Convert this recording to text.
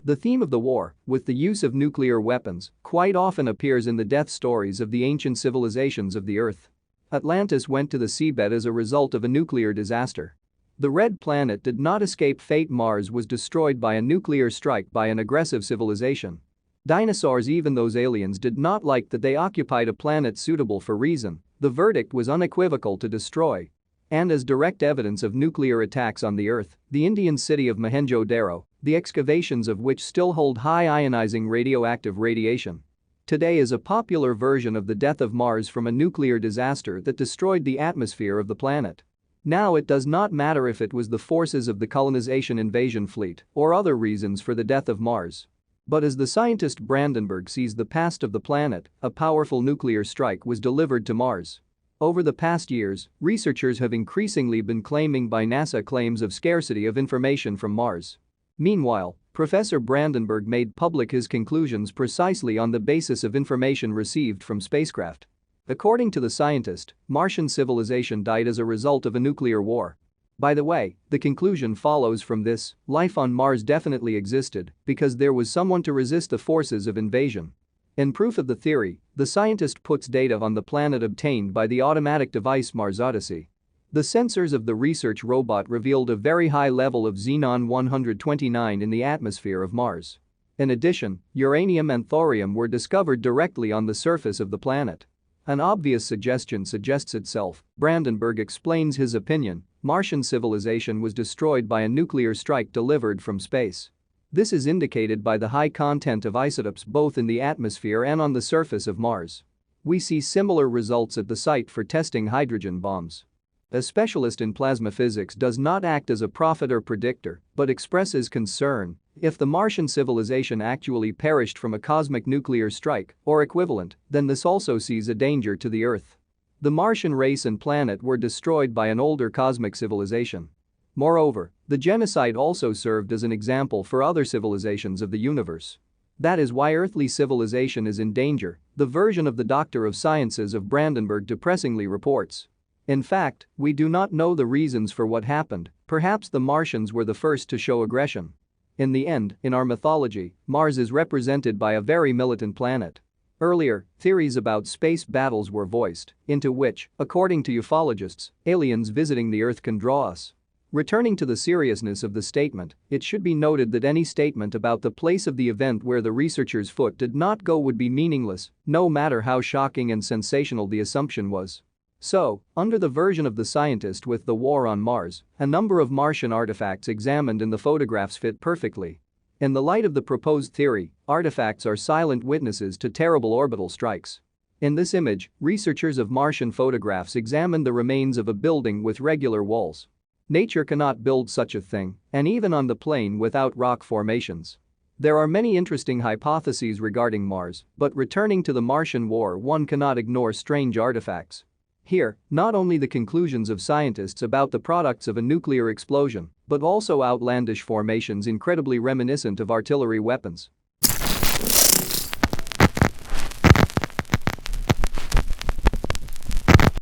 The theme of the war, with the use of nuclear weapons, quite often appears in the death stories of the ancient civilizations of the Earth. Atlantis went to the seabed as a result of a nuclear disaster. The red planet did not escape fate. Mars was destroyed by a nuclear strike by an aggressive civilization. Dinosaurs, even those aliens did not like that they occupied a planet suitable for reason, the verdict was unequivocal: to destroy. And as direct evidence of nuclear attacks on the Earth, the Indian city of Mohenjo-Daro, the excavations of which still hold high ionizing radioactive radiation. Today is a popular version of the death of Mars from a nuclear disaster that destroyed the atmosphere of the planet. Now it does not matter if it was the forces of the colonization invasion fleet or other reasons for the death of Mars. But as the scientist Brandenburg sees the past of the planet, a powerful nuclear strike was delivered to Mars. Over the past years, researchers have increasingly been claiming by NASA claims of scarcity of information from Mars. Meanwhile, Professor Brandenburg made public his conclusions precisely on the basis of information received from spacecraft. According to the scientist, Martian civilization died as a result of a nuclear war. By the way, the conclusion follows from this: life on Mars definitely existed because there was someone to resist the forces of invasion. In proof of the theory, the scientist puts data on the planet obtained by the automatic device Mars Odyssey. The sensors of the research robot revealed a very high level of xenon-129 in the atmosphere of Mars. In addition, uranium and thorium were discovered directly on the surface of the planet. An obvious suggestion suggests itself. Brandenburg explains his opinion: Martian civilization was destroyed by a nuclear strike delivered from space. This is indicated by the high content of isotopes both in the atmosphere and on the surface of Mars. We see similar results at the site for testing hydrogen bombs. A specialist in plasma physics does not act as a prophet or predictor, but expresses concern: if the Martian civilization actually perished from a cosmic nuclear strike or equivalent, then this also sees a danger to the Earth. The Martian race and planet were destroyed by an older cosmic civilization. Moreover, the genocide also served as an example for other civilizations of the universe. That is why earthly civilization is in danger, the version of the Doctor of Sciences of Brandenburg depressingly reports. In fact, we do not know the reasons for what happened. Perhaps the Martians were the first to show aggression. In the end, in our mythology, Mars is represented by a very militant planet. Earlier, theories about space battles were voiced, into which, according to ufologists, aliens visiting the Earth can draw us. Returning to the seriousness of the statement, it should be noted that any statement about the place of the event where the researcher's foot did not go would be meaningless, no matter how shocking and sensational the assumption was. So, under the version of the scientist with the war on Mars, a number of Martian artifacts examined in the photographs fit perfectly. In the light of the proposed theory, artifacts are silent witnesses to terrible orbital strikes. In this image, researchers of Martian photographs examined the remains of a building with regular walls. Nature cannot build such a thing, and even on the plane without rock formations. There are many interesting hypotheses regarding Mars, but returning to the Martian war, one cannot ignore strange artifacts. Here, not only the conclusions of scientists about the products of a nuclear explosion, but also outlandish formations incredibly reminiscent of artillery weapons.